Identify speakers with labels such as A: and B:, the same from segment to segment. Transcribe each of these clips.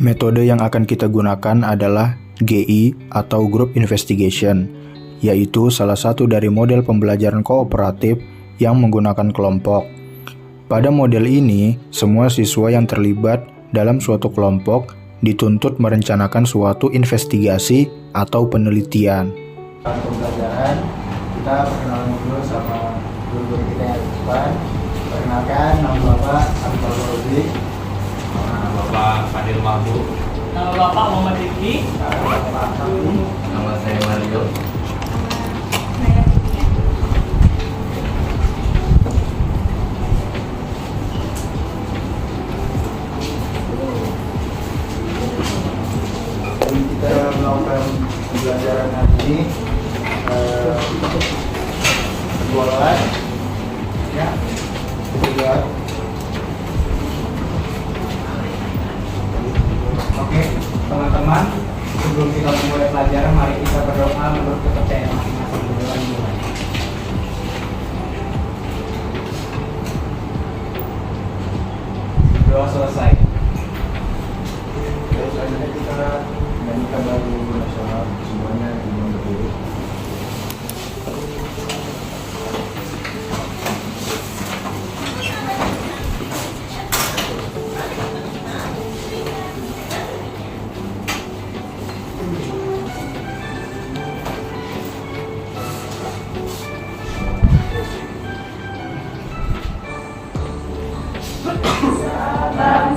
A: Metode yang akan kita gunakan adalah GI atau Group Investigation, yaitu salah satu dari model pembelajaran kooperatif yang menggunakan kelompok. Pada model ini, semua siswa yang terlibat dalam suatu kelompok dituntut merencanakan suatu investigasi atau penelitian.
B: Pembelajaran, kita perkenalan dulu sama guru-guru kita yang di depan. Perkenalkan, nama Bapak Abdul Rozi.
C: Nama Bapak Fadil Mahbub.
D: Nama Bapak Muhammad Rifki.
B: Nama Bapak Kami.
C: Nama saya Mario.
B: Kita melakukan pembelajaran hari ini berjualan, ya, juga. Oke, teman-teman, sebelum kita memulai pelajaran, mari kita berdoa menurut kepercayaan masing-masing. Doa selesai. Terus selanjutnya kita menyanyikan lagu nasional, semuanya yang berdiri.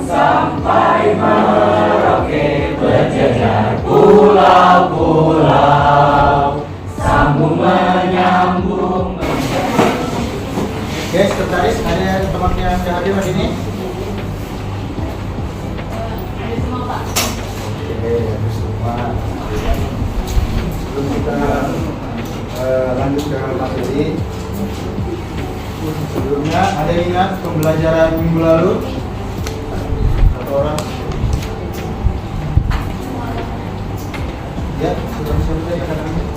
D: Sampai Merauke berjejer pulau-pulau, sambung menyambung.
B: Oke, sekretaris, ada teman yang sudah hadir hari ini?
E: Ada semua, Pak.
B: Oke, ada semua. Sebelum kita lanjut ke materi, sebelumnya ada yang ingat pembelajaran minggu lalu? Satu orang? Ya, sudah selesai kadang-kadang.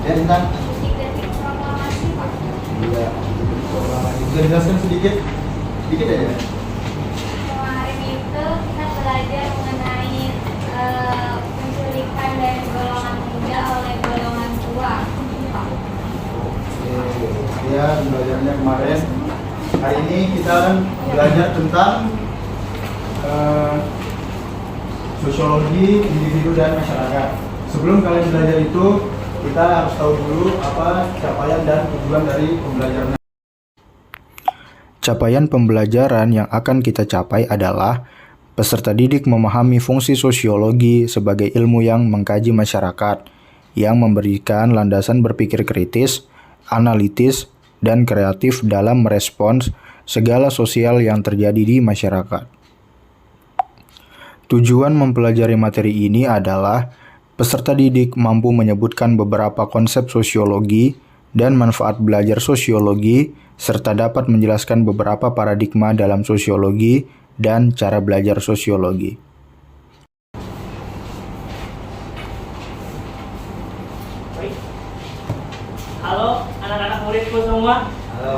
B: Ya, Intan.
E: Detik-detik proklamasi, Pak.
B: Iya, bisa dijelaskan sedikit? Sedikit aja.
E: Kemarin itu kita belajar mengenai penculikan dari golongan muda oleh golongan tua, Pak.
B: Ya, belajarnya kemarin. Hari ini kita akan belajar tentang sosiologi individu dan masyarakat. Sebelum kalian belajar itu, kita harus tahu dulu apa capaian dan tujuan dari pembelajaran.
A: Capaian pembelajaran yang akan kita capai adalah peserta didik memahami fungsi sosiologi sebagai ilmu yang mengkaji masyarakat, yang memberikan landasan berpikir kritis, analitis, dan kreatif dalam merespons segala sosial yang terjadi di masyarakat. Tujuan mempelajari materi ini adalah peserta didik mampu menyebutkan beberapa konsep sosiologi dan manfaat belajar sosiologi, serta dapat menjelaskan beberapa paradigma dalam sosiologi dan cara belajar sosiologi.
D: Baik. Halo anak-anak muridku semua.
B: Halo.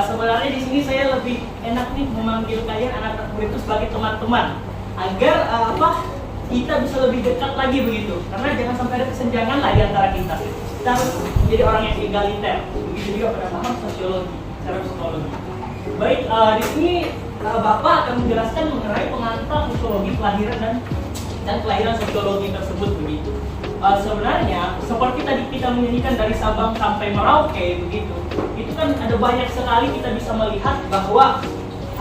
D: Sebenarnya di sini saya lebih enak nih memanggil kalian anak-anak muridku sebagai teman-teman agar kita bisa lebih dekat lagi begitu. Karena jangan sampai ada kesenjangan lah di antara kita. Kita harus menjadi orang yang egaliter. Begitu juga pada paham sosiologi, secara psikologi. Baik, di sini Bapak akan menjelaskan mengenai pengantar sosiologi kelahiran dan kelahiran sosiologi tersebut begitu. Sebenarnya seperti tadi kita menyanyikan dari Sabang sampai Merauke begitu, itu kan ada banyak sekali kita bisa melihat bahwa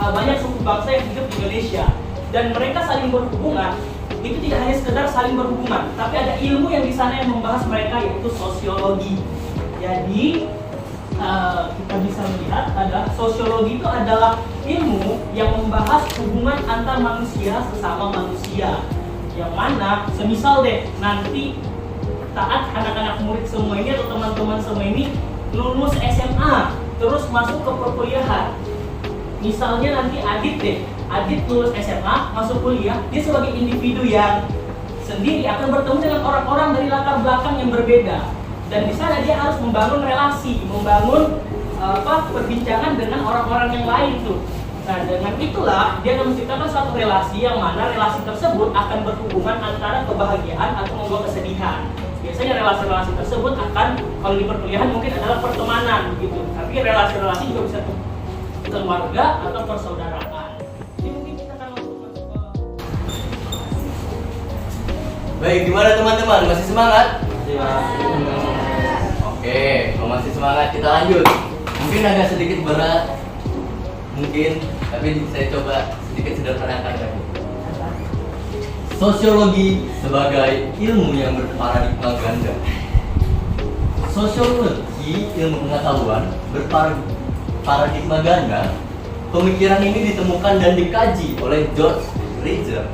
D: banyak suku bangsa yang hidup di Indonesia dan mereka saling berhubungan. Itu tidak hanya sekedar saling berhubungan, tapi ada ilmu yang di sana yang membahas mereka, yaitu sosiologi. Jadi kita bisa melihat ada sosiologi itu adalah ilmu yang membahas hubungan antar manusia sesama manusia. Yang mana semisal deh nanti saat anak-anak murid semua ini atau teman-teman semua ini lulus SMA terus masuk ke perkuliahan. Misalnya nanti Adit lulus SMA, masuk kuliah, dia sebagai individu yang sendiri akan bertemu dengan orang-orang dari latar belakang yang berbeda. Dan di sana dia harus membangun relasi, membangun perbincangan dengan orang-orang yang lain tuh. Nah, dengan itulah dia akan menciptakan suatu relasi yang mana relasi tersebut akan berhubungan antara kebahagiaan atau membawa kesedihan. Biasanya relasi-relasi tersebut akan, kalau di perkuliahan mungkin adalah pertemanan gitu. Tapi relasi-relasi juga bisa keluarga atau persaudaraan. Jadi mungkin kita akan masuk ke...
C: Baik, gimana teman-teman? Masih semangat? Oke, kalau masih semangat kita lanjut. Mungkin agak sedikit berat, mungkin, tapi saya coba sedikit sederhanakan lagi. Sosiologi sebagai ilmu yang berparadigma ganda. Sosiologi ilmu pengetahuan berparadigma ganda. Pemikiran ini ditemukan dan dikaji oleh George Ridger,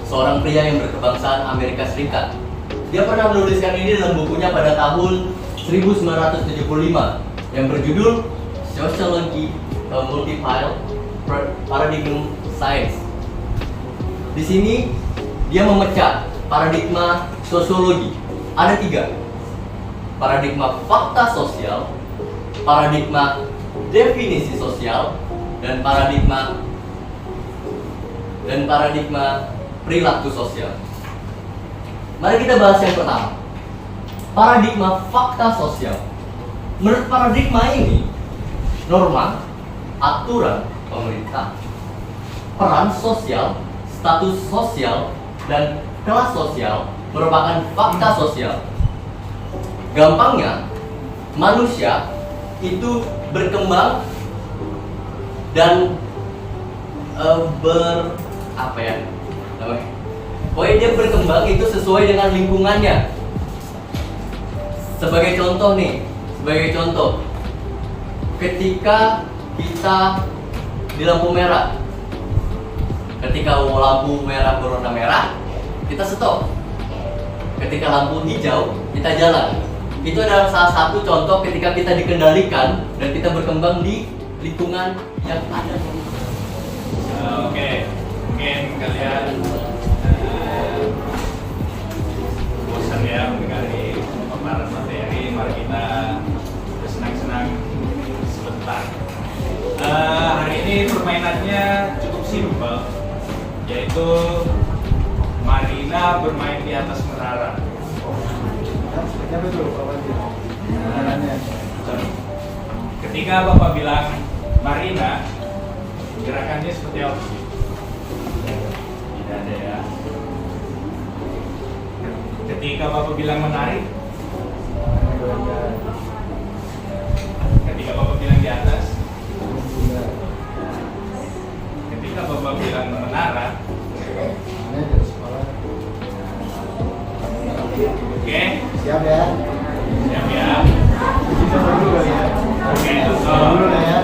C: seorang pria yang berkebangsaan Amerika Serikat. Dia pernah menuliskan ini dalam bukunya pada tahun 1975 yang berjudul Sociology Multiple Paradigm Science. Di sini dia memecah paradigma sosiologi. Ada 3. Paradigma fakta sosial, paradigma definisi sosial, dan paradigma perilaku sosial. Mari kita bahas yang pertama. Paradigma fakta sosial. Menurut paradigma ini, norma, aturan pemerintah, peran sosial, status sosial, dan kelas sosial merupakan fakta sosial. Gampangnya, manusia itu berkembang dan pokoknya dia berkembang itu sesuai dengan lingkungannya. Sebagai contoh, ketika kita di lampu merah, ketika lampu merah berwarna merah, kita stop. Ketika lampu hijau, kita jalan. Itu adalah salah satu contoh ketika kita dikendalikan dan kita berkembang di lingkungan yang ada.
F: Oke, mungkin kalian bosan ya mendengar paparan materi. Mari kita bersenang-senang sebentar. Hari ini permainannya cukup simpel, yaitu Marina bermain di atas menara.
B: Seperti apa tuh Bapak bilang?
F: Ketika Bapak bilang Marina, gerakannya seperti apa? Tidak ada ya. Ketika Bapak bilang menarik, ketika Bapak bilang di atas, ketika Bapak bilang menara, oke,
B: siap ya?
F: siap ya.
B: Kita dulu ya.
F: Oke,
B: Dulu lah ya.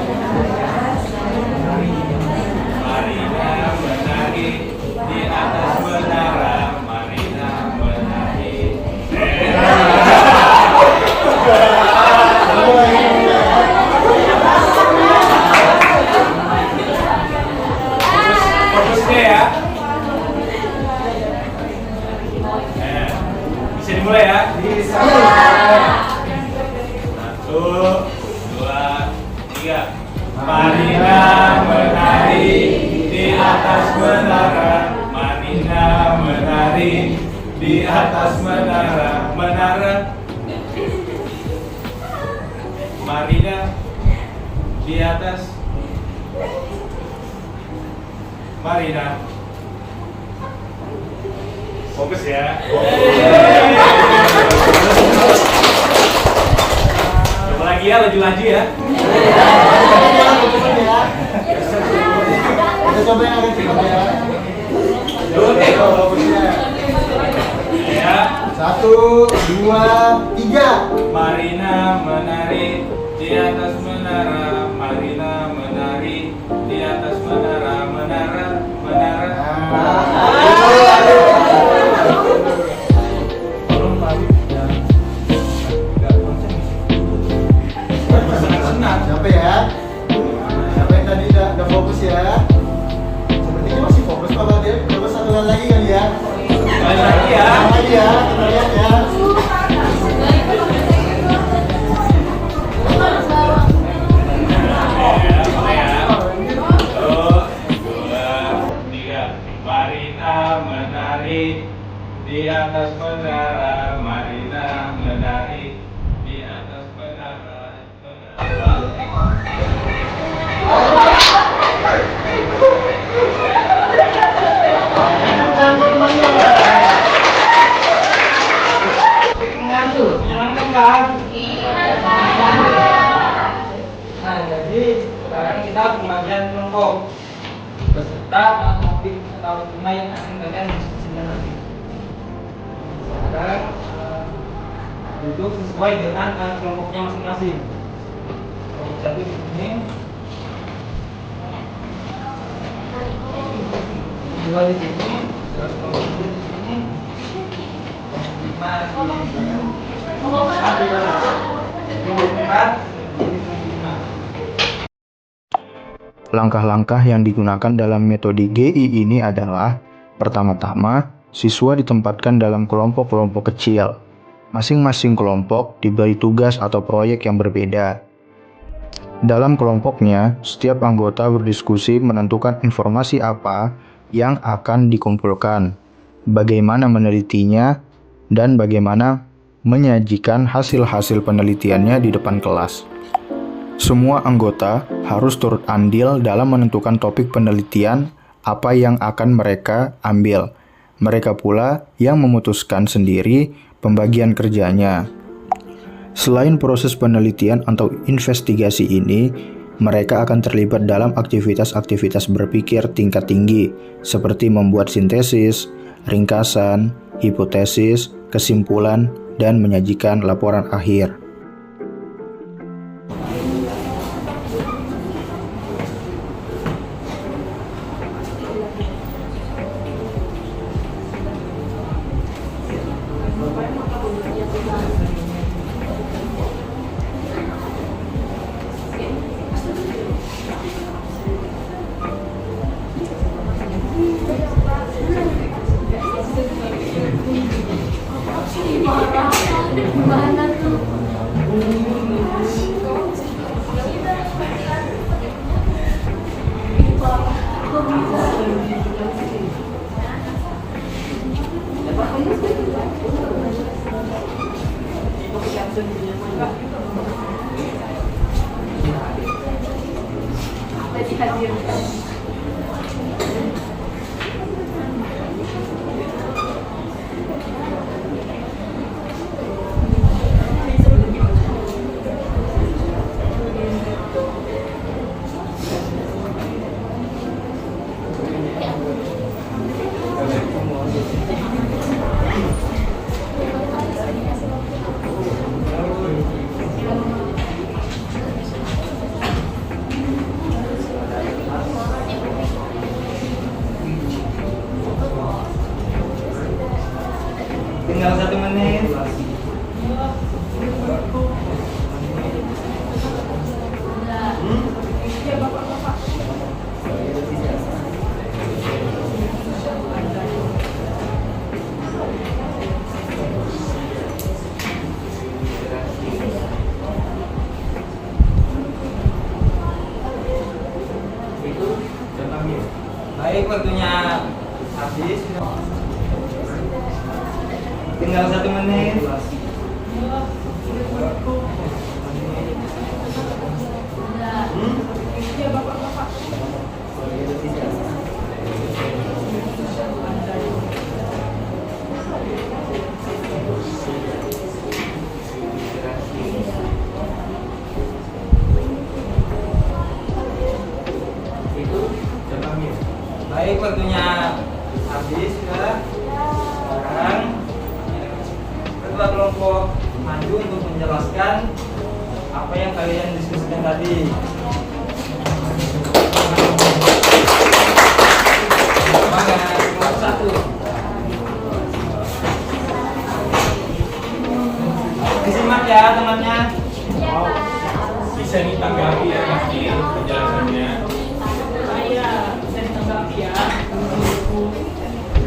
F: Marina menari di atas menara, Marina menari. Fokusnya ya. Bisa dimulai ya.
B: Bisa.
F: 1, 2, 3. Marina menari di atas menara, Marina menari di atas menara, menara. Marina di atas Marina. Fokus ya. Coba lagi ya, laju-laju ya.
B: Kita coba yang agak cepat ya.
F: Oke. Ya.
B: 1, 2, 3.
F: Marina menari di atas menara, Marina menari di atas menara, menara, menara.
B: Senang. Siapa ya? Siapa yang tadi udah fokus ya? Sepertinya masih fokus Bapak dia. Coba satu kali lagi kali ya.
F: Balik lagi ya.
B: Satu lagi ya. Kita lihat ya.
G: Nah, jadi sekarang kita pembagian kelompok beserta topik atau tema yang akan kalian diskusikan nanti. Sekarang duduk sesuai dengan kelompoknya masing-masing. Kelompok satu di sini, dua di sini, kelompok tiga di sini, kelompok lima di sini, kelompok empat di mana? Kelompok empat di kelompok lima.
A: Langkah-langkah yang digunakan dalam metode GI ini adalah: pertama-tama, siswa ditempatkan dalam kelompok-kelompok kecil. Masing-masing kelompok diberi tugas atau proyek yang berbeda. Dalam kelompoknya, setiap anggota berdiskusi menentukan informasi apa yang akan dikumpulkan, bagaimana menelitinya, dan bagaimana menyajikan hasil-hasil penelitiannya di depan kelas. Semua anggota harus turut andil dalam menentukan topik penelitian apa yang akan mereka ambil. Mereka pula yang memutuskan sendiri pembagian kerjanya. Selain proses penelitian atau investigasi ini, mereka akan terlibat dalam aktivitas-aktivitas berpikir tingkat tinggi, seperti membuat sintesis, ringkasan, hipotesis, kesimpulan, dan menyajikan laporan akhir.
G: Tinggal 1 menit. Baik, waktunya habis. Tinggal 1 menit. Baik, waktunya habis sudah. Sekarang ketua kelompok maju untuk menjelaskan apa yang kalian diskusikan tadi. Semangat, kelompok 1. Disimak ya temannya.
F: Bisa ditanggapi ya pasti penjelasannya.
D: Saya bisa ditanggapi ya.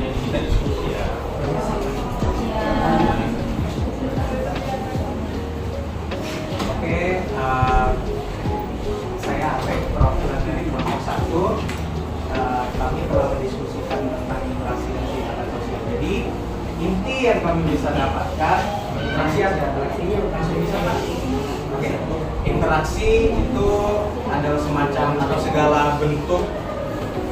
F: Kita diskusi ya.
G: Oke, saya Apek, perwakilan dari kelompok 1. Kami telah mendiskusikan tentang interaksi dan kegiatan sosial. Jadi inti yang kami bisa dapatkan, interaksi ada interaksinya langsung bisa Pak. Oke, interaksi itu adalah semacam atau segala bentuk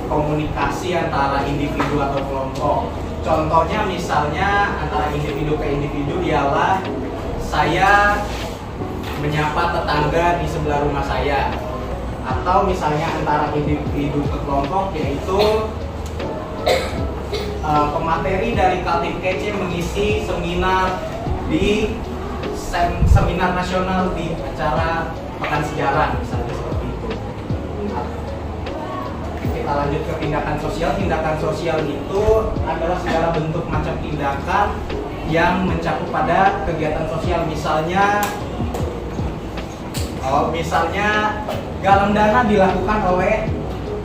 G: komunikasi antara individu atau kelompok. Contohnya misalnya antara individu ke individu ialah saya menyapa tetangga di sebelah rumah saya, atau misalnya antara individu ke kelompok, yaitu pemateri dari Kaltim Kece mengisi seminar di seminar nasional di acara Pekan Sejarah misalnya seperti itu. Kita lanjut ke tindakan sosial. Tindakan sosial itu adalah segala bentuk macam tindakan yang mencakup pada kegiatan sosial, misalnya galang dana dilakukan oleh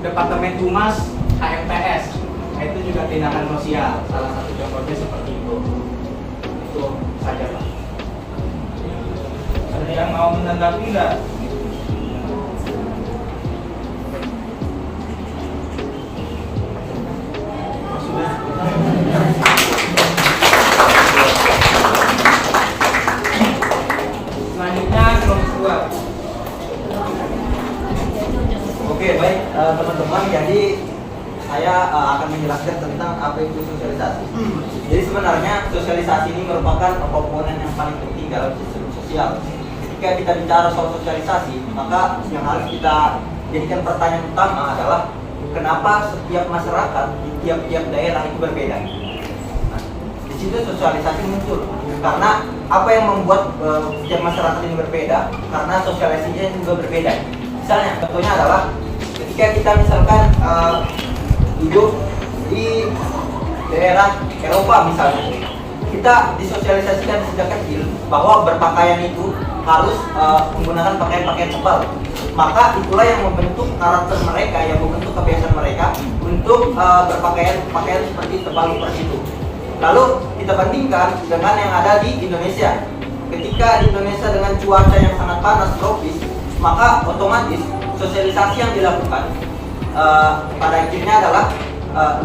G: Departemen Humas HMPS. Nah, itu juga tindakan sosial. Salah satu contohnya seperti itu. Itu saja, Pak.
F: Ada yang mau menanggapi nggak?
G: Sudah.
F: Selanjutnya kelompok 2.
H: Oke, baik teman-teman, jadi saya akan menjelaskan tentang apa itu sosialisasi. Jadi sebenarnya sosialisasi ini merupakan komponen yang paling penting dalam sistem sosial. Ketika kita bicara soal sosialisasi, maka yang harus kita jadikan pertanyaan utama adalah kenapa setiap masyarakat di tiap-tiap daerah itu berbeda. Nah, di situ sosialisasi muncul. Karena apa yang membuat setiap masyarakat ini berbeda? Karena sosialisasinya juga berbeda. Misalnya, contohnya adalah ketika kita misalkan hidup di daerah Eropa misalnya, kita disosialisasikan sejak kecil bahwa berpakaian itu harus menggunakan pakaian-pakaian tebal. Maka itulah yang membentuk karakter mereka, yang membentuk kebiasaan mereka untuk berpakaian seperti tebal seperti itu. Lalu kita bandingkan dengan yang ada di Indonesia. Ketika di Indonesia dengan cuaca yang sangat panas tropis, maka otomatis sosialisasi yang dilakukan pada akhirnya adalah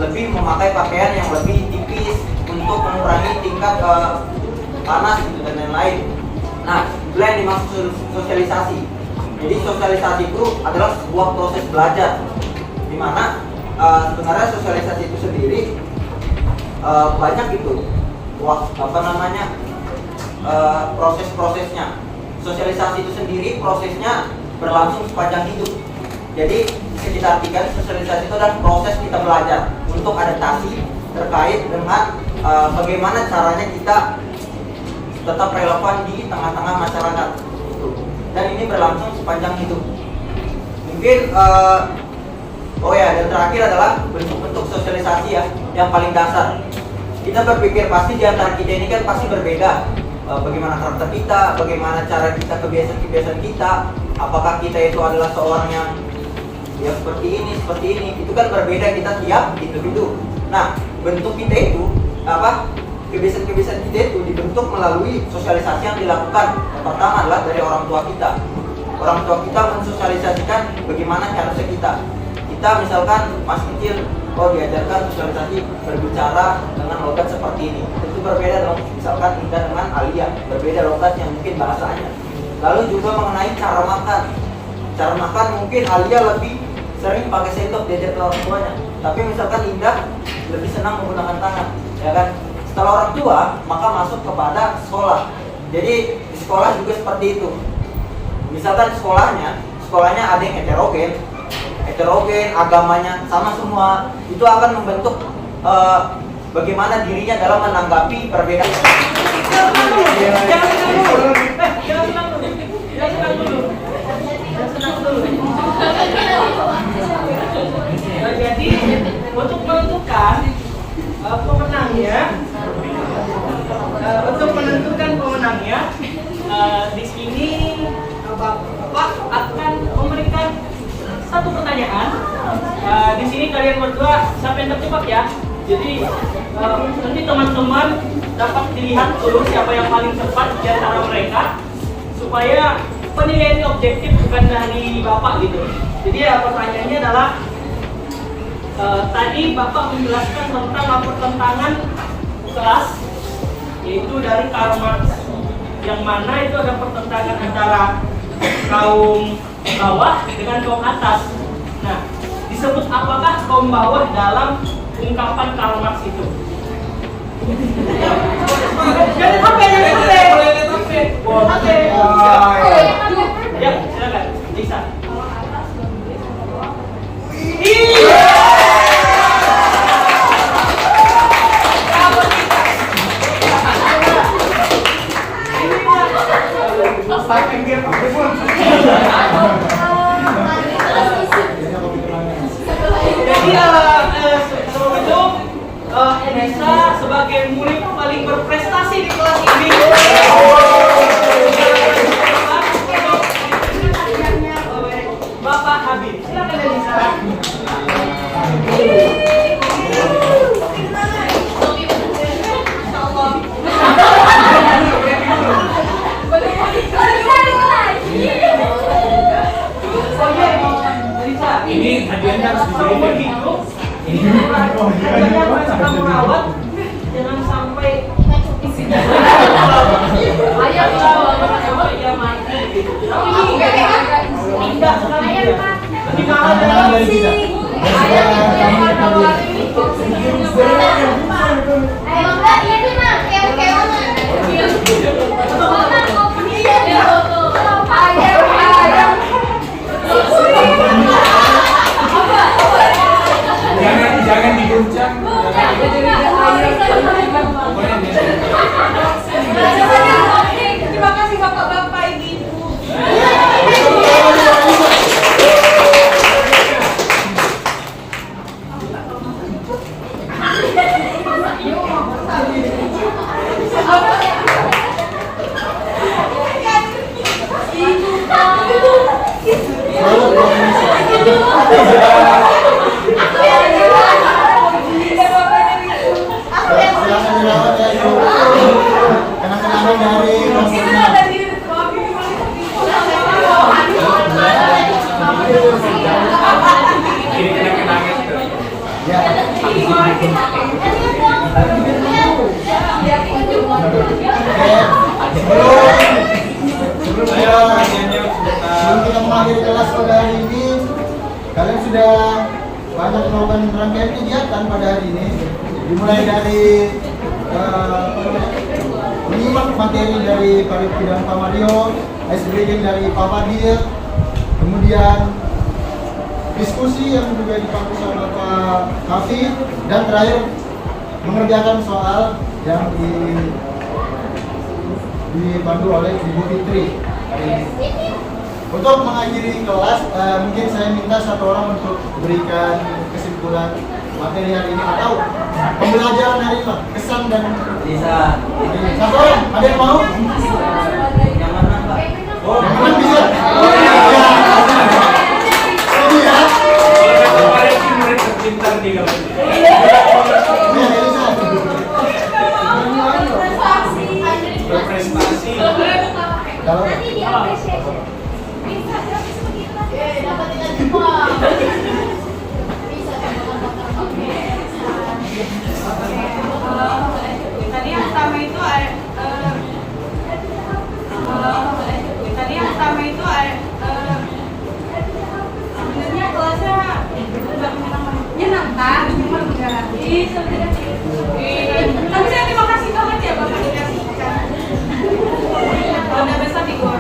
H: lebih memakai pakaian yang lebih tipis untuk mengurangi tingkat panas gitu dan lain-lain. Nah, itulah yang dimaksud sosialisasi. Jadi sosialisasi itu adalah sebuah proses belajar, di mana sebenarnya sosialisasi itu sendiri banyak itu proses-prosesnya. Sosialisasi itu sendiri prosesnya berlangsung sepanjang hidup. Jadi bisa kita artikan sosialisasi itu adalah proses kita belajar untuk adaptasi terkait dengan bagaimana caranya kita tetap relevan di tengah-tengah masyarakat. Dan ini berlangsung sepanjang hidup. Mungkin dan terakhir adalah bentuk-bentuk sosialisasi ya yang paling dasar. Kita berpikir pasti di antara kita ini kan pasti berbeda. Bagaimana karakter kita, bagaimana cara kita, kebiasaan kita, apakah kita itu adalah seorang yang ya seperti ini, itu kan berbeda kita tiap individu. Nah, bentuk kita itu kebiasaan kita itu dibentuk melalui sosialisasi yang dilakukan. Yang pertama adalah dari orang tua kita. Orang tua kita mensosialisasikan bagaimana cara kita. Kita misalkan masih kecil, diajarkan sosialisasi berbicara dengan logat seperti ini. Itu berbeda dong, misalkan Indah dengan Alia, berbeda logat yang mungkin bahasanya. Lalu juga mengenai cara makan. Cara makan mungkin Alia lebih sering pakai sendok diajar ke orang tuanya, tapi misalkan Indah lebih senang menggunakan tangan, ya kan? Setelah orang tua, maka masuk kepada sekolah. Jadi di sekolah juga seperti itu. Misalkan sekolahnya ada yang heterogen, agamanya sama semua, itu akan membentuk bagaimana dirinya dalam menanggapi perbedaan.
D: Jadi untuk menentukan pemenangnya, di sini Bapak akan memberikan satu pertanyaan. Di sini kalian berdua siapa yang tercepat ya. Jadi nanti teman-teman dapat dilihat dulu siapa yang paling cepat di antara mereka, supaya penilaian objektif bukan dari Bapak gitu. Jadi ya pertanyaannya adalah tadi Bapak menjelaskan tentang pertentangan kelas, yaitu dari Karl Marx, yang mana itu ada pertentangan antara kaum bawah dengan kaum atas. Nah, disebut apakah kaum bawah dalam ungkapan Karl Marx itu? Jangan HP. Jadi sebelum itu Elisa sebagai murid paling berprestasi di kelas ini. Bapak Habib, silakan Elisa.
F: Ini hadiahnya harus diberi.
D: Hadiahnya harus kamu rawat, jangan sampai isinya. Ya mati. Indah sekali. Lebih mahal dari kita.
F: Jangan diguncang.
E: Terima kasih bapak-bapak, ibu-ibu.
B: Silakan dirawat ya Ibu. Kenang-kenangan dari
F: Ini kenang-kenangan.
B: ya. Sebelum kita mengakhiri kelas pada hari ini, kalian sudah banyak melakukan rangkaian kegiatan pada hari ini. Dimulai dari menyimak materi dari Pak Rifki dan Pak Mario, ice breaking dari Pak Fadil, kemudian diskusi yang juga dipandu sama Pak Hafid, dan terakhir mengerjakan soal yang dipandu oleh Ibu Fitri hari ini. Untuk mengakhiri kelas, mungkin saya minta satu orang untuk berikan kesimpulan materi hari ini atau pembelajaran hari ini, kesan dan
H: Bisa.
B: satu orang, ada yang mau?
H: Yang mana, Pak?
B: Yang mana bisa? Ini ya.
F: Kemarin sih murid terpintar di kelas.
B: Ini Elisa.
F: Berprestasi.
B: Kalau
E: Nanti diapresiasi. Bisa gratis begitu lah. Dapat dengan semua. Bisa
I: Tadi yang pertama itu sebenarnya kelasnya nggak menyenangkan, cuma menjalani. Tapi saya terima kasih banget ya Bapak dikasihkan. Udah besar di gua.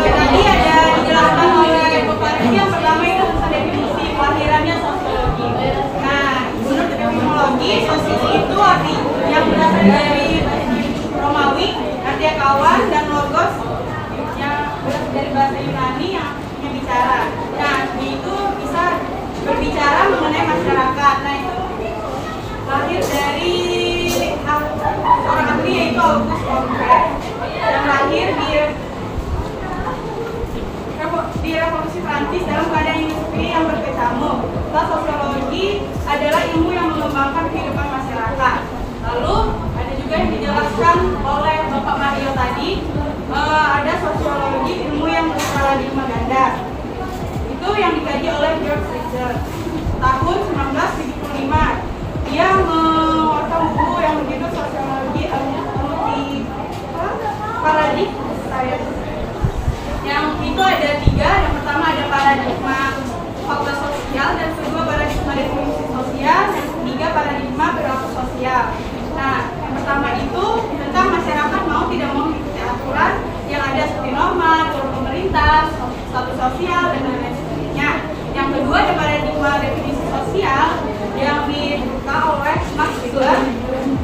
I: Tadi ada dijelaskan oleh Bapak Rifki, yang pertama itu tentang definisi kelahirannya sosiologi. Nah, menurut etimologi, sosiologi itu arti yang berasal dari Romawi, artinya kawan, dan logos yang berasal dari bahasa Yunani yang bicara. Nah, itu bisa berbicara mengenai masyarakat. Nah, itu lahir dari orang ahli yaitu Auguste Comte yang lahir di Revolusi Prancis dalam keadaan industri yang berkecamuk. Nah, sosiologi adalah ilmu yang mengembangkan kehidupan masyarakat. Lalu ada juga yang dijelaskan oleh Bapak Mario tadi, ada sosiologi ilmu yang berparadigma ganda. Itu yang dikaji oleh George Richard tahun 1975. Dia mengeluarkan buku yang berjudul Sosiologi Paradigma Science. Yang itu ada 3. Yang pertama ada paradigma faktor sosial, dan kedua paradigma definisi sosial, dan ketiga paradigma perilaku sosial. Nah, yang pertama itu tentang masyarakat mau tidak mau mengikuti aturan yang ada seperti norma, aturan pemerintah, status sosial, dan lain-lain sebagainya. Yang kedua ada paradigma definisi sosial yang dibuka oleh Max Weber,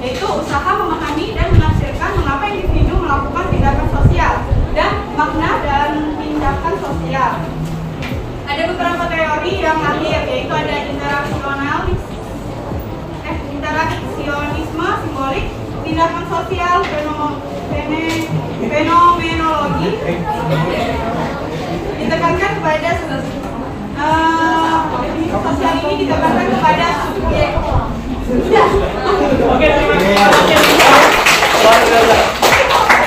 I: yaitu usaha memahami dan menafsirkan mengapa individu melakukan tindakan sosial dan ditekankan kepada sosial ini ditekankan kepada subjek. Sudah.
D: Oke, terima kasih. Luar biasa.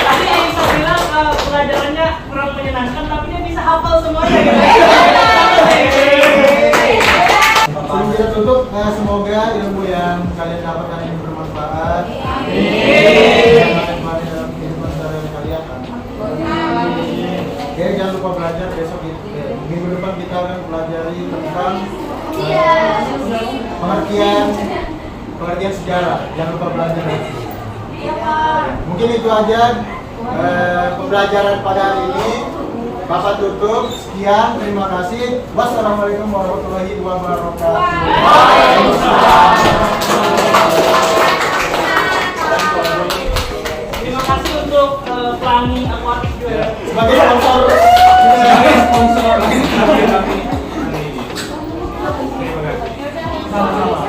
D: Tadi saya bilang pelajarannya kurang menyenangkan, tapi dia bisa hafal semuanya gitu.
B: Sebelum kita tutup, semoga ilmu yang kalian dapatkan ini bermanfaat. Dalam kehidupan sehari-hari kalian. Oke, jangan lupa belajar besok. Minggu depan kita akan pelajari tentang pengertian sejarah. Jangan lupa belajar. Mungkin itu aja pembelajaran pada hari ini. Bapak tutup. Sekian, terima kasih. Wassalamualaikum warahmatullahi wabarakatuh.
D: Terima kasih untuk Pelangi Aquatic juga.
B: Sebagai sponsor.
F: Terima kasih.
B: Sama-sama.